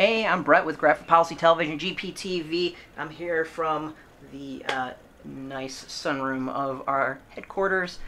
Hey, I'm Brett with Graphic Policy Television, GPTV. I'm here from the nice sunroom of our headquarters.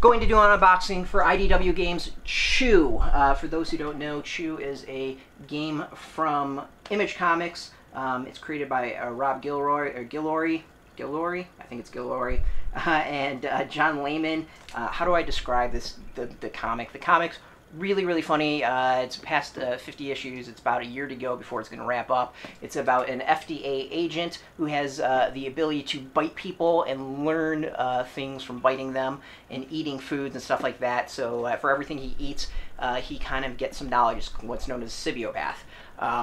Going to do an unboxing for IDW Games Chew. For those who don't know, Chew is a game from Image Comics. It's created by Rob Guillory, I think it's Guillory, and John Layman. How do I describe this? The comic. The comic's really funny. It's past 50 issues. It's about a year to go before it's going to wrap up. It's about an FDA agent who has the ability to bite people and learn things from biting them and eating foods and stuff like that. So for everything he eats, he kind of gets some knowledge, what's known as symbiopath.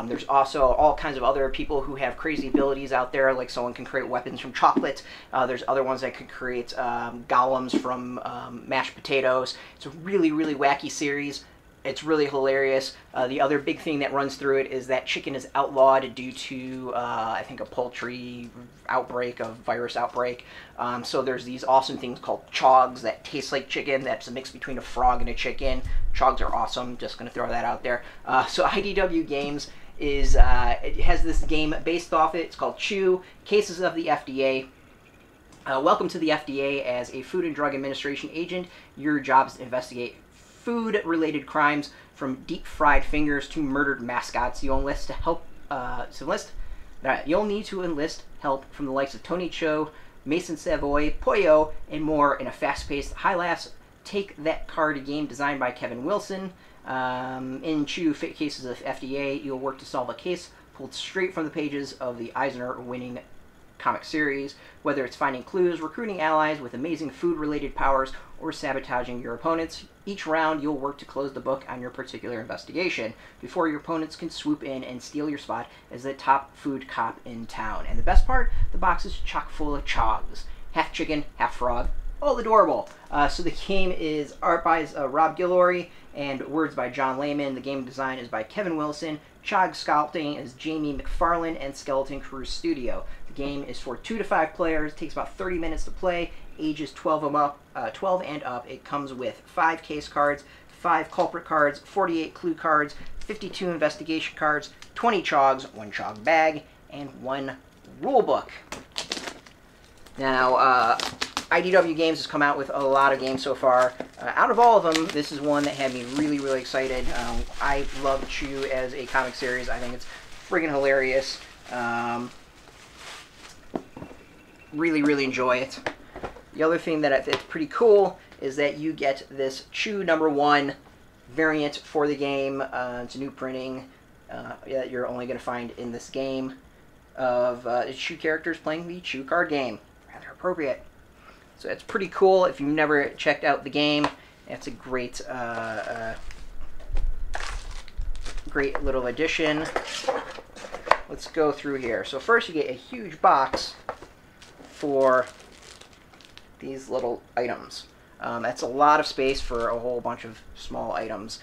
There's also all kinds of other people who have crazy abilities out there, like someone can create weapons from chocolate. There's other ones that could create golems from mashed potatoes. It's a really wacky series. It's really hilarious. The other big thing that runs through it is that chicken is outlawed due to, I think, a poultry outbreak, a virus outbreak. So there's these awesome things called chogs that taste like chicken. That's a mix between a frog and a chicken. Chogs are awesome. Just going to throw that out there. So IDW Games is it has this game based off it. It's called Chew, Cases of the FDA. Welcome to the FDA. As a Food and Drug Administration agent, your job is to investigate food-related crimes, from deep-fried fingers to murdered mascots. You'll enlist to help. You'll need to enlist help from the likes of Tony Cho, Mason Savoy, Pollo, and more in a fast-paced, high-laughs, take-that-card game designed by Kevin Wilson. In Chew Cases of FDA, you'll work to solve a case pulled straight from the pages of the Eisner Award-winning comic series, whether it's finding clues, recruiting allies with amazing food-related powers, or sabotaging your opponents. Each round, you'll work to close the book on your particular investigation before your opponents can swoop in and steal your spot as the top food cop in town. And the best part, the box is chock full of chogs. Half chicken, half frog. All adorable. So the game is art by Rob Guillory and words by John Layman. The game design is by Kevin Wilson. Chog sculpting is Jamie McFarlane and Skeleton Crew Studio. The game is for 2 to 5 players. It takes about 30 minutes to play. Ages 12 and up. It comes with 5 case cards, 5 culprit cards, 48 clue cards, 52 investigation cards, 20 chogs, 1 chog bag, and 1 rule book. Now, IDW Games has come out with a lot of games so far. Out of all of them, this is one that had me really excited. I love Chew as a comic series. I think it's friggin' hilarious. Really enjoy it. The other thing that it's pretty cool is that you get this Chew #1 variant for the game. It's a new printing that you're only going to find in this game of Chew characters playing the Chew card game. Rather appropriate. So it's pretty cool. If you've never checked out the game, it's a great great little addition. Let's go through here. So first you get a huge box for these little items. That's a lot of space for a whole bunch of small items.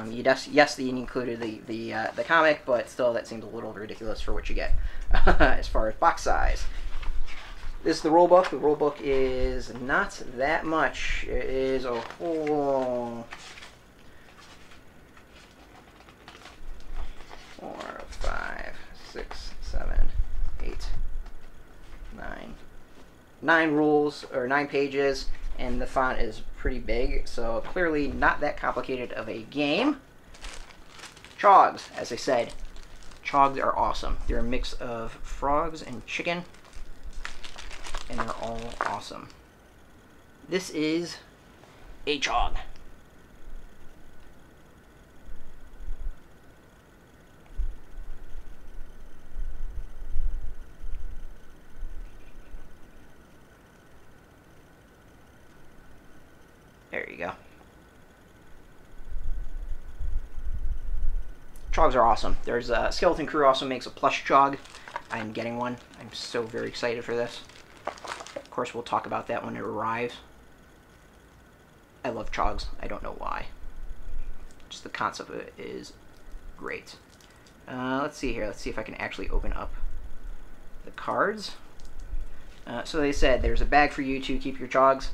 Yes, they included the comic, but still that seems a little ridiculous for what you get as far as box size. This is the rule book. The rule book is not that much. It is a whole 4, 5, 6, 7, 8, 9 rules, or 9 pages, and the font is pretty big, so clearly not that complicated of a game. Chogs, as I said, chogs are awesome. They're a mix of frogs and chicken, and they're all awesome. This is a chog. There you go. Chogs are awesome. There's Skeleton Crew also makes a plush chog. I'm getting one. I'm so very excited for this. Of course, we'll talk about that when it arrives. I love chogs. I don't know why. Just the concept of it is great. Let's see here. Let's see if I can actually open up the cards. So they said there's a bag for you to keep your chogs.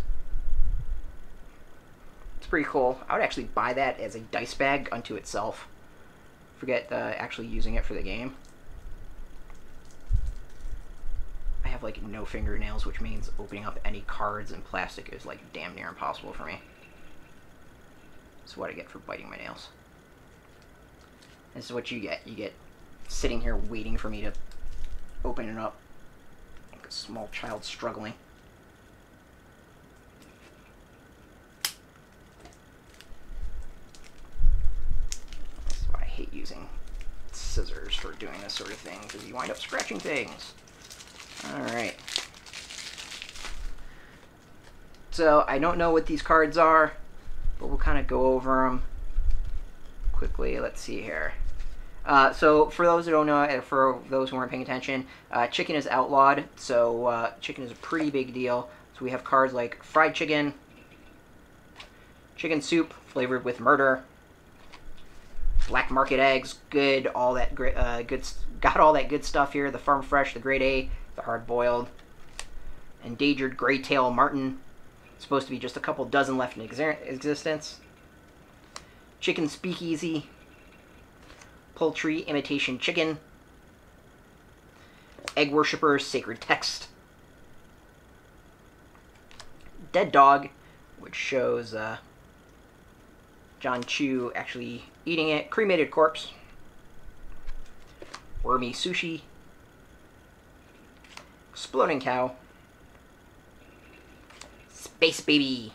It's pretty cool. I would actually buy that as a dice bag unto itself forget actually using it for the game. I have like no fingernails, which means opening up any cards in plastic is like damn near impossible for me. That's what I get for biting my nails. This is what you get. You get sitting here waiting for me to open it up like a small child struggling. That's why I hate using scissors for doing this sort of thing, because you wind up scratching things. Alright. So, I don't know what these cards are, but we'll kind of go over them quickly. Let's see here. So, for those who don't know, for those who weren't paying attention, chicken is outlawed, so chicken is a pretty big deal. So we have cards like fried chicken, chicken soup flavored with murder, black market eggs, good, all that great, got all that good stuff here. The farm fresh, the grade A, the hard boiled, endangered gray tail martin, supposed to be just a couple dozen left in existence. Chicken speakeasy, poultry imitation chicken, egg worshippers sacred text, dead dog, which shows John Chu actually eating it, cremated corpse, wormy sushi, exploding cow, space baby,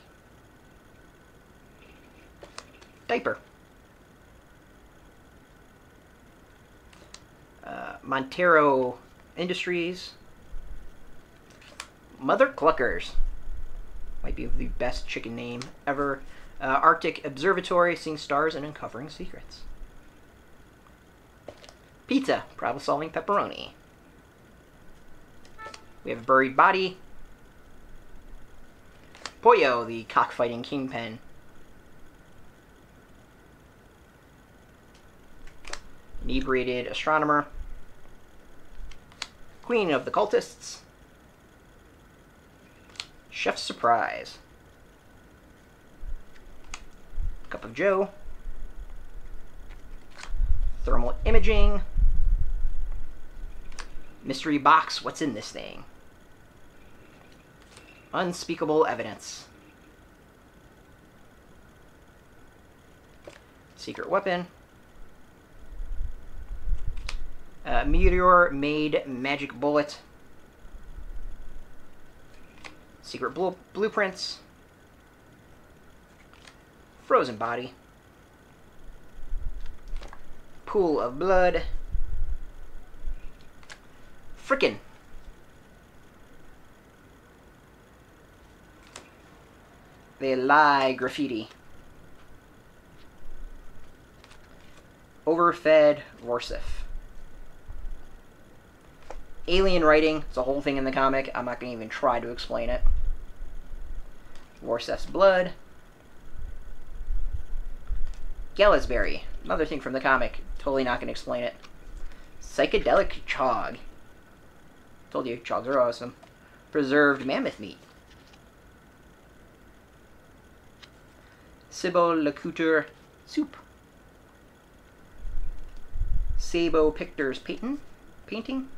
diaper, Montero Industries, Mother Cluckers, might be the best chicken name ever, Arctic Observatory, seeing stars and uncovering secrets, pizza, problem-solving pepperoni, we have buried body, Pollo, the cockfighting kingpin, inebriated astronomer, queen of the cultists, chef's surprise, cup of joe, thermal imaging, mystery box, what's in this thing, unspeakable evidence, secret weapon, meteor-made magic bullet, secret blueprints, frozen body, pool of blood, frickin', they lie graffiti, overfed Warsif. Alien writing, it's a whole thing in the comic. I'm not going to even try to explain it. Warsef's blood. Gallisberry, another thing from the comic. Totally not going to explain it. Psychedelic chog. Told you, chogs are awesome. Preserved mammoth meat. Siboliculture soup. Sabo Pictors painting.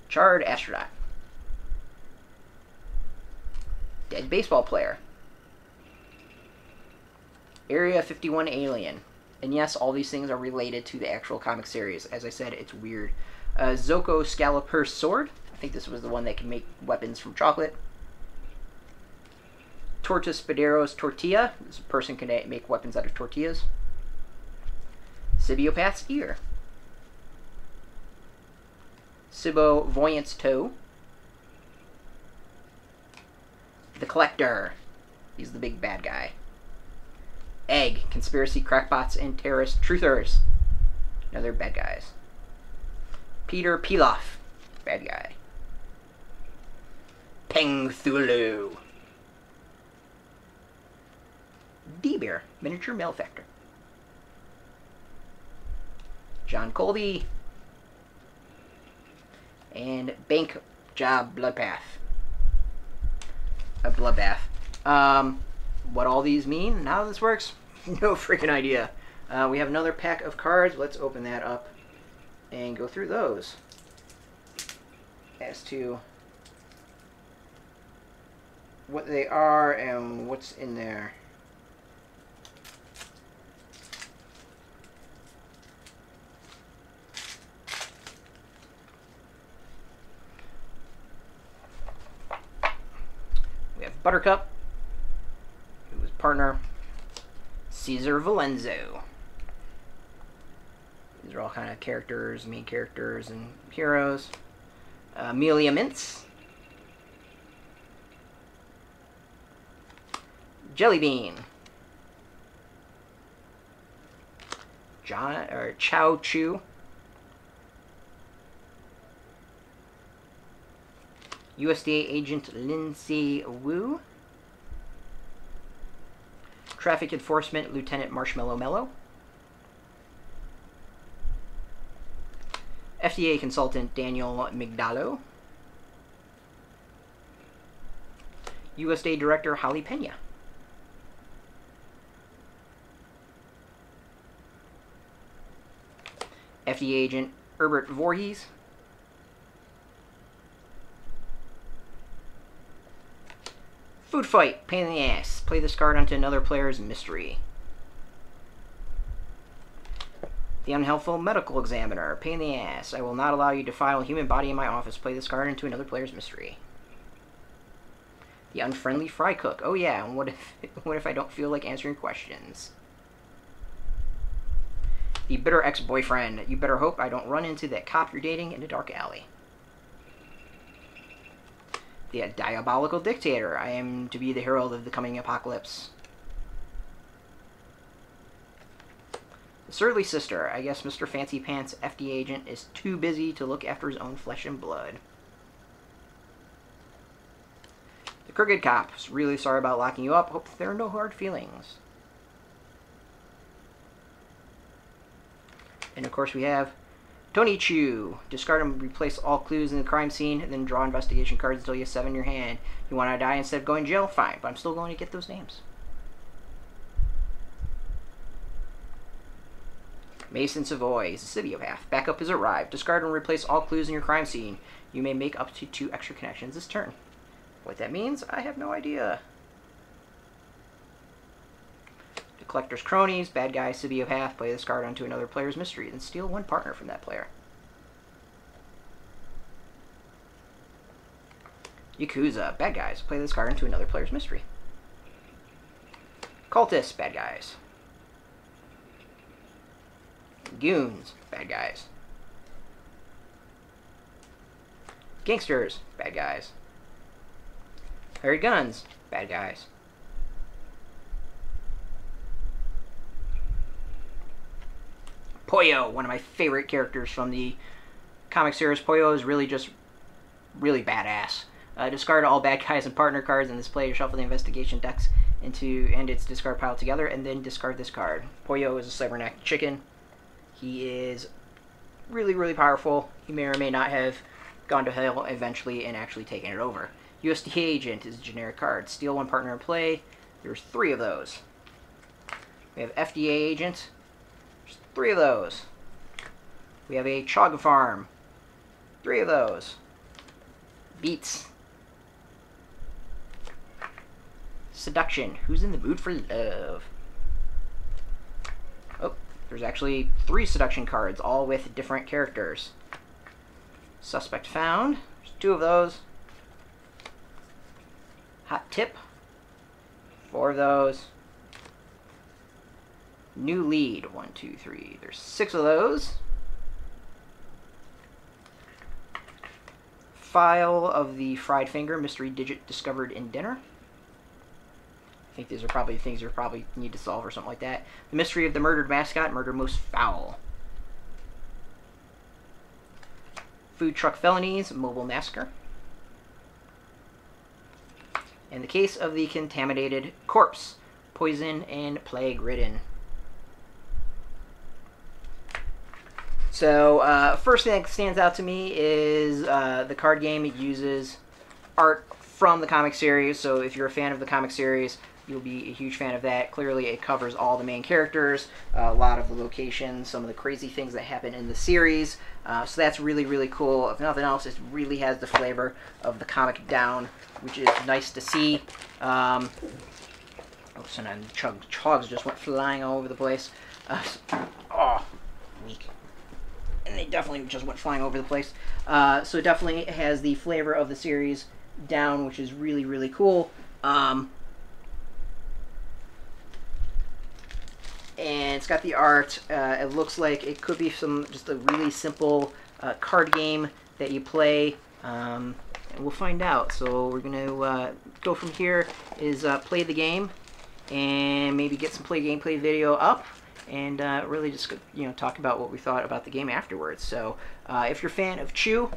Charred astronaut. Dead baseball player. Area 51 alien. And yes, all these things are related to the actual comic series. As I said, it's weird. Zoko Scalloper's sword. I think this was the one that can make weapons from chocolate. Tortospedero's tortilla. This person can make weapons out of tortillas. Sibiopath's ear. Sibo Voyant's toe. The Collector. He's the big bad guy. Egg. Conspiracy crackpots and terrorist truthers. Another bad guys. Peter Pilaf. Bad guy. Peng Thulu. D-Bear. Miniature malefactor. John Colby. And bank job bloodbath. A bloodbath. What all these mean, and how this works? No freaking idea. We have another pack of cards. Let's open that up and go through those as to what they are and what's in there. We have Buttercup, who is partner Caesar Valenzo. These are all kind of characters, main characters, and heroes. Amelia Minz. Jelly Bean. Chow Chu. USDA agent Lindsay Wu. Traffic Enforcement Lieutenant Marshmallow Mellow. FDA Consultant Daniel Migdalo. USDA Director Holly Pena. FDA Agent Herbert Voorhees. Food Fight, pain in the ass. Play this card onto another player's mystery. The Unhelpful Medical Examiner, pain in the ass. I will not allow you to defile a human body in my office. Play this card into another player's mystery. The Unfriendly Fry Cook. Oh yeah, and what if I don't feel like answering questions? The Bitter Ex-Boyfriend. You better hope I don't run into that cop you're dating in a dark alley. The Diabolical Dictator. I am to be the herald of the coming apocalypse. The Surly Sister. I guess Mr. Fancy Pants FDA agent is too busy to look after his own flesh and blood. The Crooked Cop. Really sorry about locking you up. Hope there are no hard feelings. And of course we have Tony Chu. Discard and replace all clues in the crime scene, and then draw investigation cards until you have 7 in your hand. You want to die instead of going to jail? Fine, but I'm still going to get those names. Mason Savoy is a Cibiopath. Backup has arrived. Discard and replace all clues in your crime scene. You may make up to 2 extra connections this turn. What that means, I have no idea. The Collector's Cronies. Bad guy, Cibiopath. Play this card onto another player's mystery, then steal 1 partner from that player. Yakuza. Bad guys. Play this card into another player's mystery. Cultists. Bad guys. Goons. Bad guys. Gangsters. Bad guys. Hired guns. Bad guys. Pollo, one of my favorite characters from the comic series. Pollo is really really badass. Discard all bad guys and partner cards in this play. Shuffle the investigation decks into its discard pile together, and then discard this card. Pollo is a cybernetic chicken. He is really powerful. He may or may not have gone to hell eventually and actually taken it over. USDA agent is a generic card. Steal 1 partner in play. There's 3 of those. We have FDA agent. There's 3 of those. We have a chog farm. 3 of those. Beats. Seduction. Who's in the mood for love? Oh, there's actually 3 seduction cards, all with different characters. Suspect found. There's 2 of those. Hot tip. 4 of those. New lead. 1, 2, 3. There's 6 of those. File of the fried finger. Mystery digit discovered in dinner. I think these are probably things you probably need to solve or something like that. The mystery of the murdered mascot. Murder most foul. Food truck felonies. Mobile massacre. In the case of the contaminated corpse. Poison and plague ridden. So, first thing that stands out to me is the card game. It uses art from the comic series, so if you're a fan of the comic series, you'll be a huge fan of that. Clearly, it covers all the main characters, a lot of the locations, some of the crazy things that happen in the series. So that's really, really cool. If nothing else, it really has the flavor of the comic down, which is nice to see. Oh, so now chogs just went flying all over the place. Oh, weak. And they definitely just went flying over the place. So it definitely has the flavor of the series down, which is really, really cool. And it's got the art. It looks like it could be just a really simple card game that you play. And we'll find out. So we're going to go from here is play the game and maybe get some gameplay video up. And really just, talk about what we thought about the game afterwards. So if you're a fan of Chew,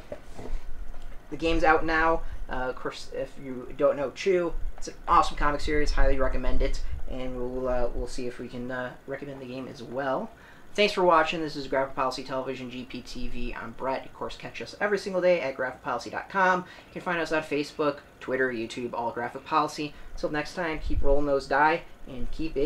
the game's out now. Of course, if you don't know Chew, it's an awesome comic series. Highly recommend it. And we'll see if we can recommend the game as well. Thanks for watching. This is Graphic Policy Television, GPTV. I'm Brett. Of course, catch us every single day at graphicpolicy.com. You can find us on Facebook, Twitter, YouTube, all Graphic Policy. Until next time, keep rolling those die and keep it